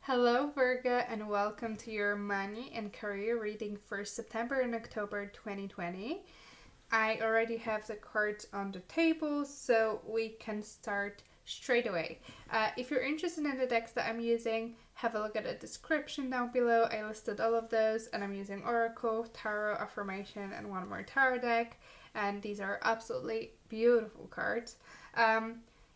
Hello, Virgo, and welcome to your money and career reading for September and October 2020. I already have the cards on the table, so we can start straight away. If you're interested in the decks that I'm using, have a look at the description down below. I listed all of those, and I'm using Oracle, Tarot, Affirmation, and one more Tarot deck, and these are absolutely beautiful cards.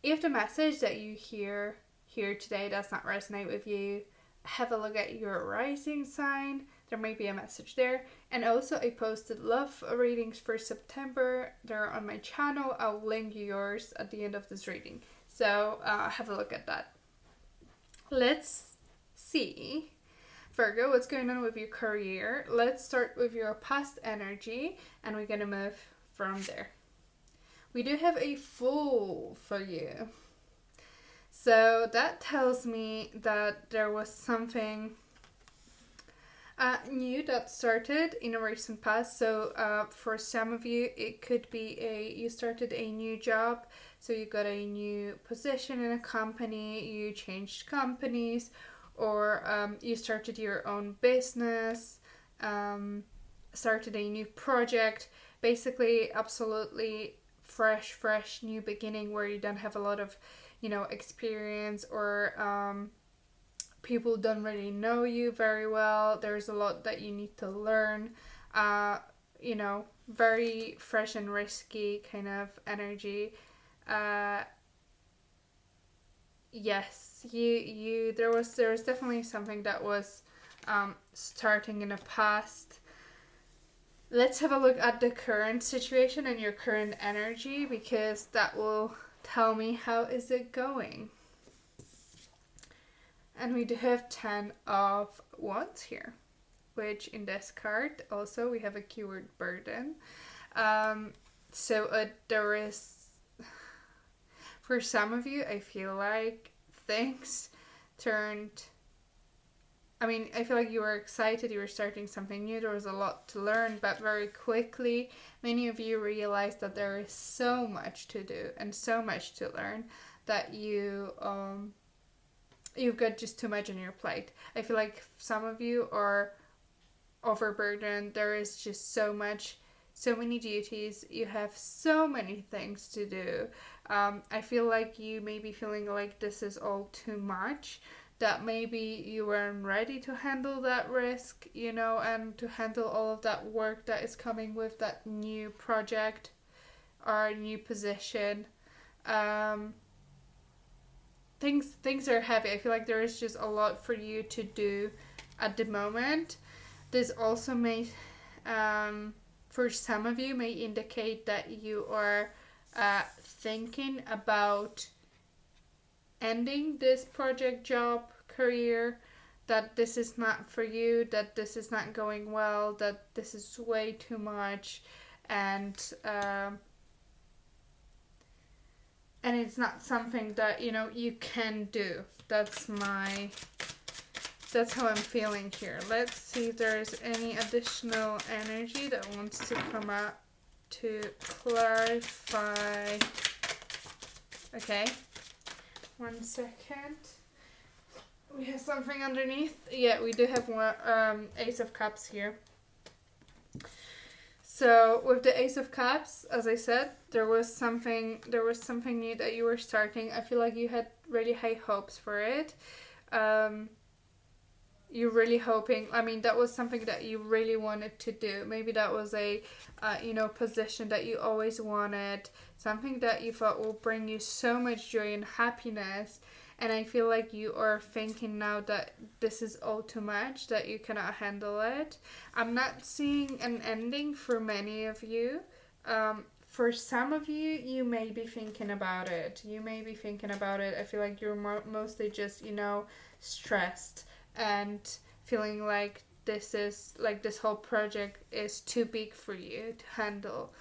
If the message that you hear here today does not resonate with you, have a look at your rising sign. There may be a message there. And also I posted love readings for September. They're on my channel. I'll link yours at the end of this reading. So have a look at that. Let's see, Virgo, what's going on with your career. Let's start with your past energy and we're going to move from there. We do have a Fool for you. So that tells me that there was something new that started in a recent past. So for some of you, it could be you started a new job. So you got a new position in a company, you changed companies, or you started your own business, started a new project. Basically, absolutely fresh new beginning where you don't have a lot of experience, or people don't really know you very well. There's a lot that you need to learn. Very fresh and risky kind of energy. Yes, there was definitely something that was starting in the past. Let's have a look at the current situation and your current energy, because that will tell me how is it going. And we do have 10 of Wands here, which in this card also we have a keyword burden. So there is, for some of you, I feel like things turned, I feel like you were excited, you were starting something new, there was a lot to learn, but very quickly, many of you realized that there is so much to do and so much to learn that you've got just too much on your plate. I feel like some of you are overburdened, there is just so many duties, you have so many things to do. I feel like you may be feeling like this is all too much, that maybe you weren't ready to handle that risk, and to handle all of that work that is coming with that new project or new position. Things are heavy. I feel like there is just a lot for you to do at the moment. This also may, for some of you, may indicate that you are thinking about ending this project, job, career, that this is not for you, that this is not going well, that this is way too much, and it's not something that you can do. That's how I'm feeling here. Let's see if there's any additional energy that wants to come out to clarify. Okay. 1 second. We have something underneath. Yeah, we do have one Ace of Cups here. So with the Ace of Cups, as I said, there was something new that you were starting. I feel like you had really high hopes for it. You're really hoping. That was something that you really wanted to do. Maybe that was a position that you always wanted, something that you thought will bring you so much joy and happiness. And I feel like you are thinking now that this is all too much, that you cannot handle it. I'm not seeing an ending for many of you. For some of you, you may be thinking about it. I feel like you're mostly just, stressed and feeling like this whole project is too big for you to handle.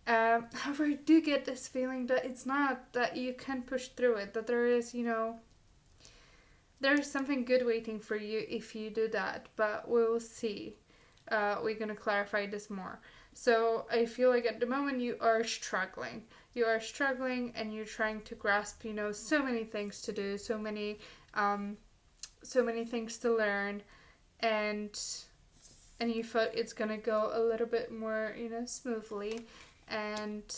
However, I do get this feeling that it's not, that you can push through it, that there is, there is something good waiting for you if you do that, but we'll see. We're going to clarify this more. So I feel like at the moment you are struggling. And you're trying to grasp, so many things to do, so many so many things to learn, and you thought it's gonna go a little bit more, smoothly, and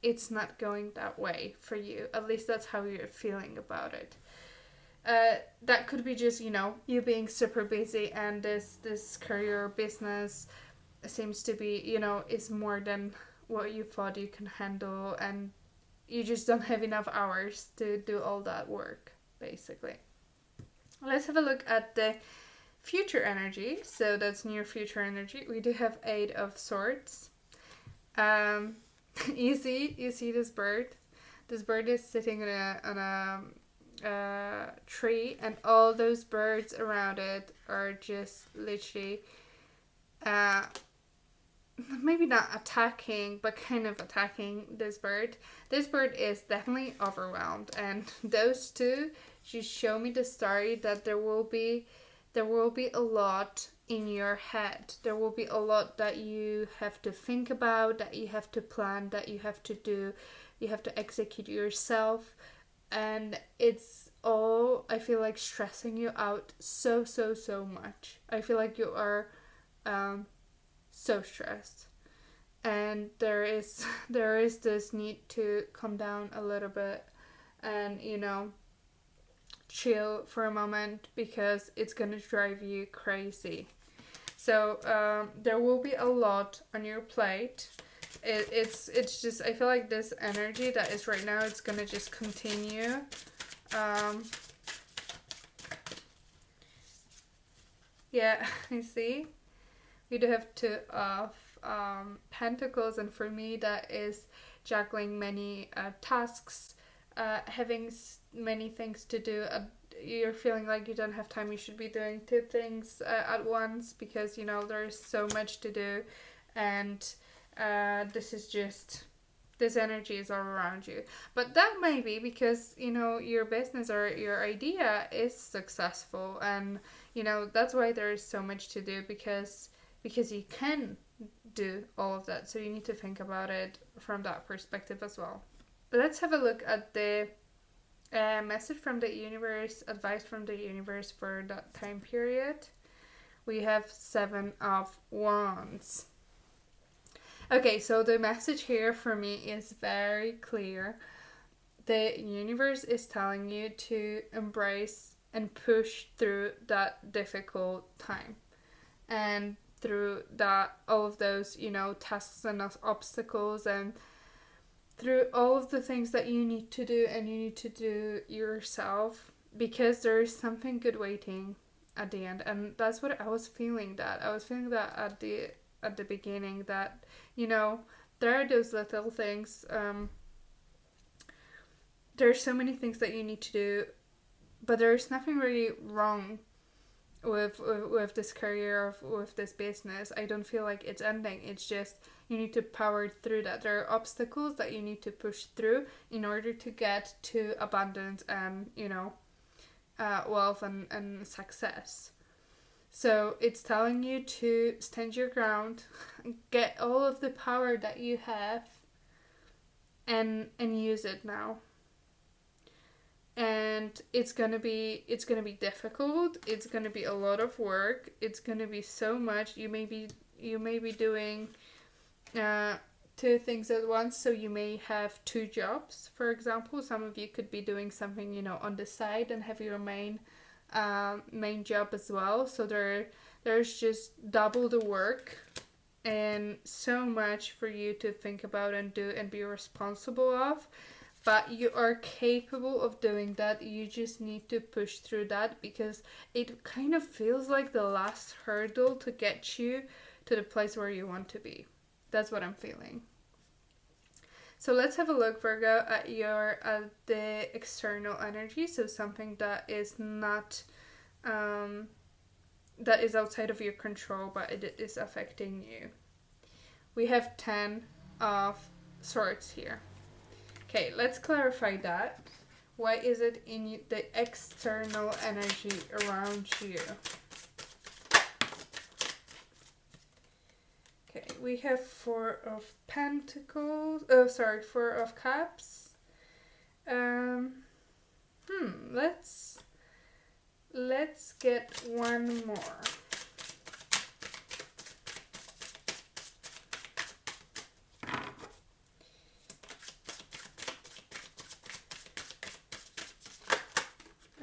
it's not going that way for you. At least that's how you're feeling about it. That could be just, you being super busy, and this career business seems to be, is more than what you thought you can handle, and you just don't have enough hours to do all that work, basically. Let's have a look at the future energy. So that's near future energy. We do have 8 of Swords. You see this bird. This bird is sitting on a tree, and all those birds around it are just literally maybe not attacking, but kind of attacking this bird. This bird is definitely overwhelmed, and those two just show me the story that there will be a lot in your head. There will be a lot that you have to think about, that you have to plan, that you have to do, you have to execute yourself, and it's all, I feel like, stressing you out so much. I feel like you are so stressed, and there is this need to calm down a little bit and chill for a moment, because it's gonna drive you crazy. So there will be a lot on your plate. It's just, I feel like this energy that is right now, it's gonna just continue. Yeah, you see, we do have 2 of Pentacles, and for me that is juggling many tasks, having many things to do. You're feeling like you don't have time. You should be doing 2 things at once, because there's so much to do, and this energy is all around you. But that may be because your business or your idea is successful, and that's why there is so much to do, because you can do all of that. So you need to think about it from that perspective as well. But let's have a look at the message from the universe, advice from the universe for that time period. We have 7 of Wands. Okay, so the message here for me is very clear. The universe is telling you to embrace and push through that difficult time, and through that, all of those, tasks and obstacles, and through all of the things that you need to do, and you need to do yourself, because there is something good waiting at the end. And that's what I was feeling. That I was feeling that at the beginning, that there are those little things. There's so many things that you need to do, but there's nothing really wrong with this career, with this business. I don't feel like it's ending. It's just you need to power through that. There are obstacles that you need to push through in order to get to abundance and wealth and success. So it's telling you to stand your ground, get all of the power that you have, and use it now. And it's gonna be difficult. It's gonna be a lot of work. It's gonna be so much. You may be doing 2 things at once. So you may have 2 jobs, for example. Some of you could be doing something on the side and have your main job as well. So there's just double the work, and so much for you to think about and do and be responsible of. But you are capable of doing that. You just need to push through that, because it kind of feels like the last hurdle to get you to the place where you want to be. That's what I'm feeling. So let's have a look, Virgo, at the external energy. So something that is not, that is outside of your control, but it is affecting you. We have 10 of Swords here. Okay, let's clarify that. Why is it in the external energy around you? Okay, we have 4 of Pentacles. Oh, sorry, 4 of Cups. let's get one more.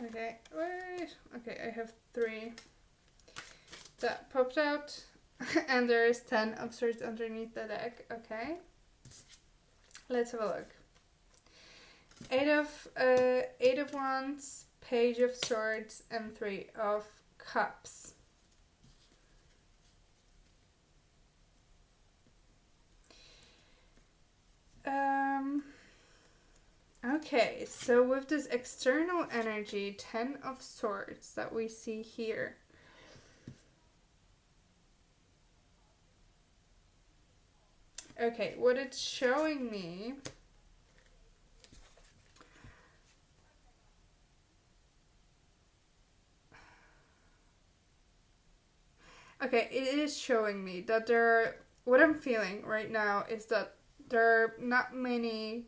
Okay, wait. Okay, I have 3 that popped out, and there is 10 of swords underneath the deck. Okay, let's have a look. 8 of wands, page of swords, and 3 of cups. Okay, so with this external energy, 10 of swords that we see here. Okay, what it's showing me... Okay, it is showing me that what I'm feeling right now is that there are not many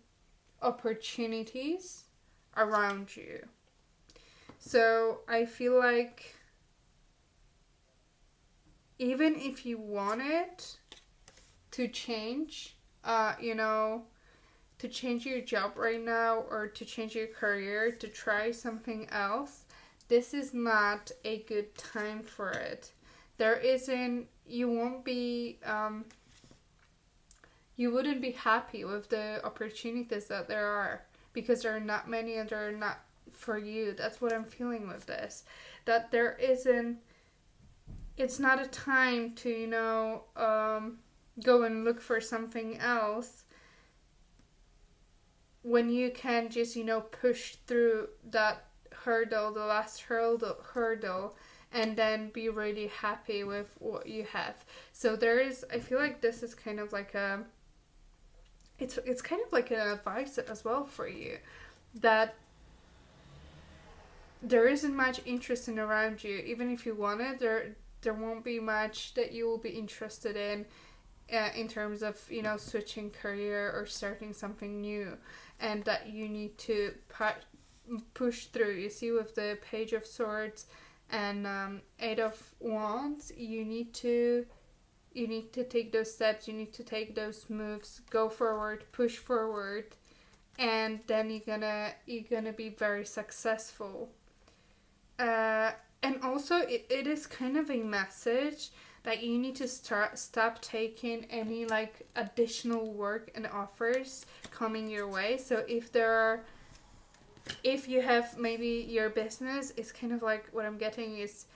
opportunities around you. So I feel like even if you wanted to change, to change your job right now or to change your career, to try something else, this is not a good time for it. You won't be, you wouldn't be happy with the opportunities that there are because there are not many and they're not for you. That's what I'm feeling with this. That there isn't, it's not a time to, go and look for something else when you can just, push through that hurdle, the last hurdle, and then be really happy with what you have. So I feel like this is kind of like it's kind of like an advice as well for you, that there isn't much interest in around you. Even if you want it, there won't be much that you will be interested in terms of, switching career or starting something new, and that you need to push through. You see, with the page of swords and 8 of wands, you need to take those steps, you need to take those moves, go forward, push forward, and then you're gonna be very successful. And also it is kind of a message that you need to stop taking any like additional work and offers coming your way. So if you have maybe your business, it's kind of like what I'm getting is,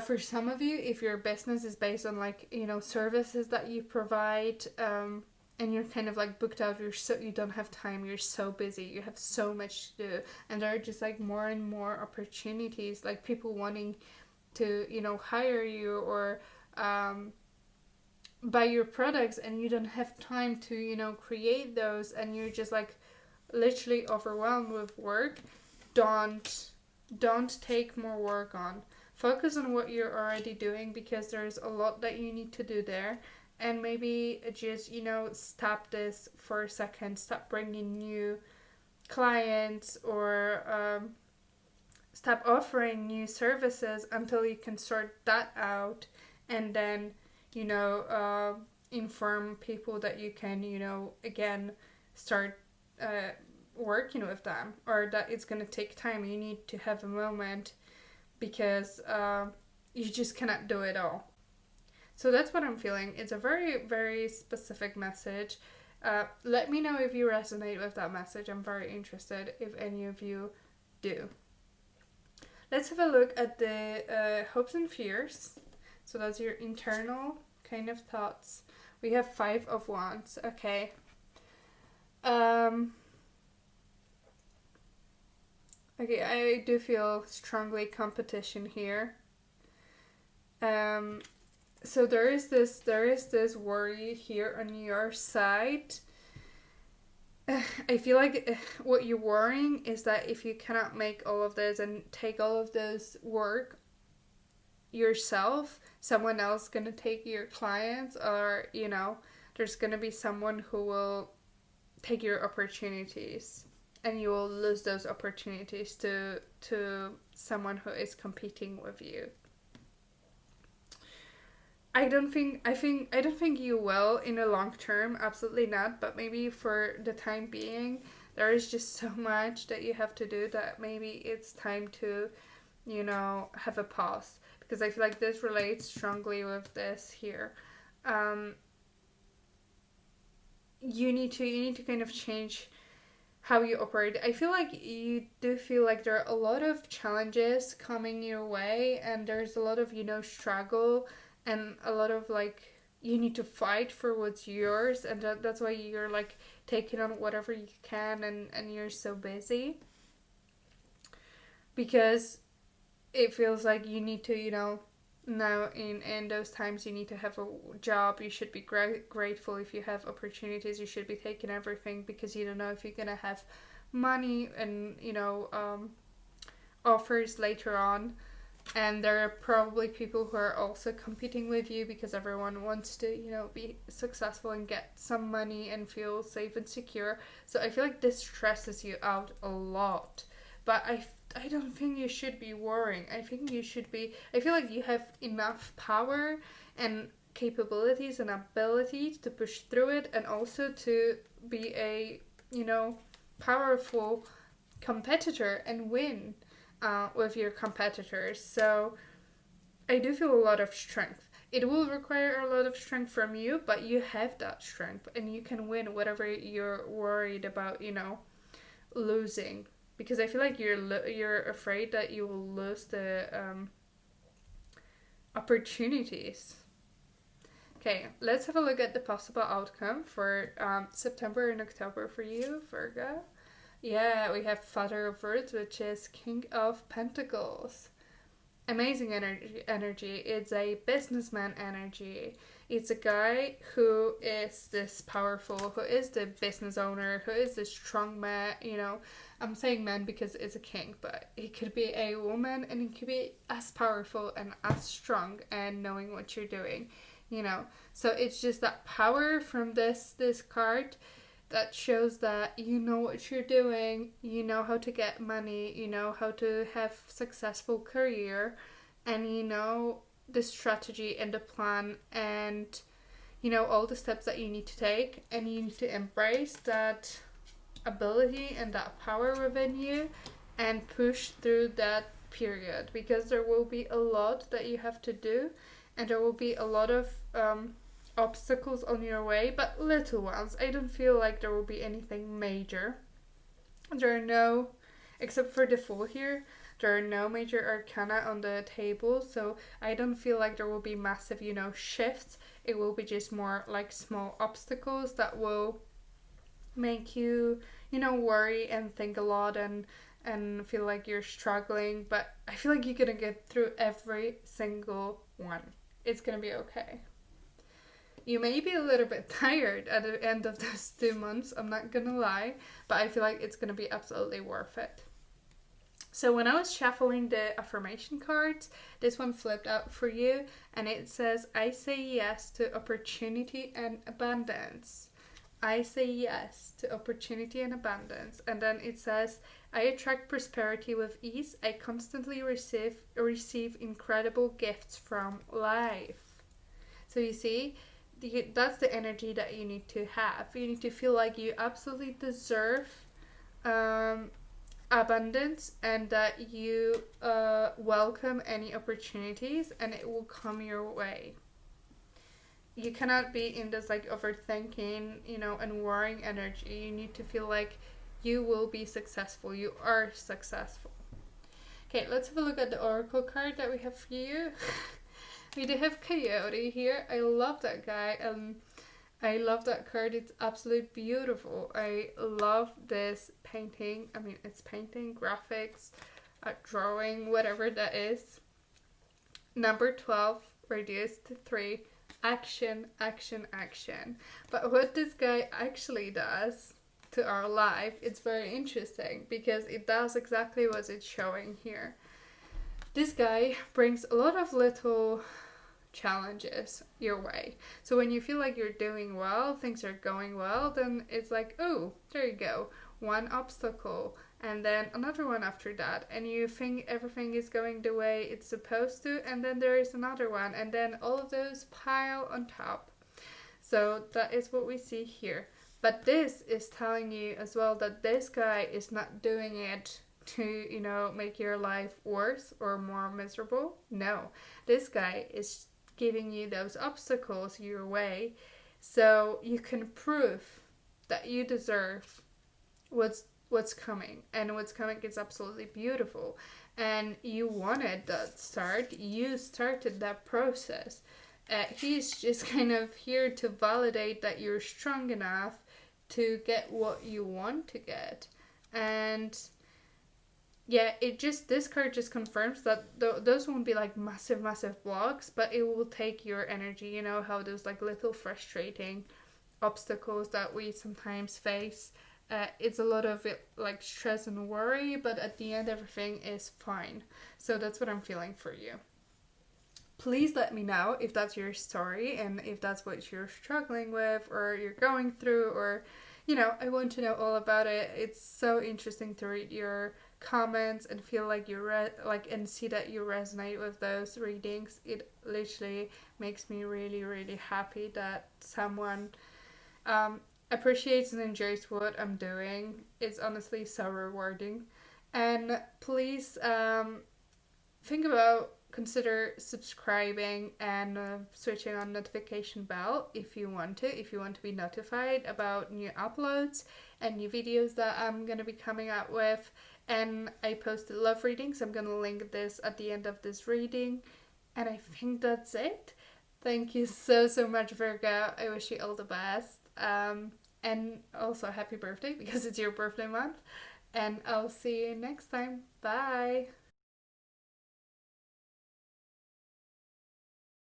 for some of you, if your business is based on like, services that you provide, and you're kind of like booked out, you don't have time, you're so busy, you have so much to do, and there are just like more and more opportunities, like people wanting to, hire you or buy your products, and you don't have time to, create those, and you're just like literally overwhelmed with work. Don't take more work on. Focus on what you're already doing, because there's a lot that you need to do there. And maybe just, stop this for a second. Stop bringing new clients, or stop offering new services until you can sort that out. And then, inform people that you can, again, start working with them. Or that it's going to take time. You need to have a moment, because you just cannot do it all. So that's what I'm feeling. It's a very, very specific message. Let me know if you resonate with that message. I'm very interested if any of you do. Let's have a look at the hopes and fears. So that's your internal kind of thoughts. We have 5 of wands. Okay. Okay, I do feel strongly competition here. So there is this worry here on your side. I feel like what you're worrying is that if you cannot make all of this and take all of this work yourself, someone else is going to take your clients, or, there's going to be someone who will take your opportunities. and you will lose those opportunities to someone who is competing with you. I don't think you will in the long term, absolutely not, but maybe for the time being there is just so much that you have to do that maybe it's time to, have a pause, because I feel like this relates strongly with this here. You need to kind of change how you operate. I feel like you do feel like there are a lot of challenges coming your way, and there's a lot of, struggle, and a lot of like you need to fight for what's yours, and that's why you're like taking on whatever you can, and you're so busy, because it feels like you need to, now in those times you need to have a job. You should be grateful if you have opportunities. You should be taking everything, because you don't know if you're gonna have money and offers later on. And there are probably people who are also competing with you, because everyone wants to, be successful and get some money and feel safe and secure. So I feel like this stresses you out a lot. But I don't think you should be worrying. I feel like you have enough power and capabilities and abilities to push through it, and also to be a, powerful competitor and win with your competitors. So I do feel a lot of strength. It will require a lot of strength from you, but you have that strength, and you can win whatever you're worried about, losing. Because I feel like you're afraid that you will lose the opportunities. Okay, let's have a look at the possible outcome for September and October for you, Virgo. Yeah, we have Father of Words, which is King of Pentacles. Amazing energy. It's a businessman energy. It's a guy who is this powerful, who is the business owner, who is this strong man, I'm saying man because it's a king, but he could be a woman, and he could be as powerful and as strong and knowing what you're doing, So it's just that power from this card that shows that you know what you're doing, you know how to get money, you know how to have successful career, and you know the strategy and the plan, and all the steps that you need to take, and you need to embrace that ability and that power within you and push through that period, because there will be a lot that you have to do, and there will be a lot of obstacles on your way, but little ones. I don't feel like there will be anything major. There are no, except for the Fool here, there are no major arcana on the table, so I don't feel like there will be massive, shifts. It will be just more like small obstacles that will make you, worry and think a lot, and feel like you're struggling, but I feel like you're gonna get through every single one. It's gonna be okay. You may be a little bit tired at the end of those 2 months, I'm not gonna lie, but I feel like it's gonna be absolutely worth it. So when I was shuffling the affirmation cards, this one flipped out for you, and it says, I say yes to opportunity and abundance. I say yes to opportunity and abundance. And then it says, I attract prosperity with ease. I constantly receive incredible gifts from life. So you see, that's the energy that you need to have. You need to feel like you absolutely deserve abundance, and that you welcome any opportunities, and it will come your way. You cannot be in this like overthinking, and worrying energy. You need to feel like you will be successful. You are successful. Okay, let's have a look at the oracle card that we have for you. We do have Coyote here. I love that guy. I love that card. It's absolutely beautiful. I love this painting. I mean, it's painting, graphics, drawing, whatever that is. Number 12, reduced to 3. Action, action, action. But what this guy actually does to our life, it's very interesting, because it does exactly what it's showing here. This guy brings a lot of little, challenges your way. So when you feel like you're doing well, things are going well, then it's like, oh, there you go, one obstacle and then another one after that, and you think everything is going the way it's supposed to, and then there is another one, and then all of those pile on top. So that is what we see here. But this is telling you as well that this guy is not doing it to, make your life worse or more miserable. No, this guy is giving you those obstacles your way so you can prove that you deserve what's coming, and what's coming is absolutely beautiful, and you wanted that start, you started that process. He's just kind of here to validate that you're strong enough to get what you want to get. And yeah, this card just confirms that those won't be like massive blocks, but it will take your energy. You know how those like little frustrating obstacles that we sometimes face, it's a lot of it like stress and worry, but at the end everything is fine. So that's what I'm feeling for you. Please let me know if that's your story and if that's what you're struggling with or you're going through, or I want to know all about it. It's so interesting to read your comments and feel like and see that you resonate with those readings. It literally makes me really, really happy that someone appreciates and enjoys what I'm doing. It's honestly so rewarding. And please consider subscribing and switching on notification bell if you want to be notified about new uploads and new videos that I'm going to be coming out with. And I posted love readings. I'm going to link this at the end of this reading. And I think that's it. Thank you so much, Virgo. I wish you all the best. And also happy birthday because it's your birthday month. And I'll see you next time. Bye.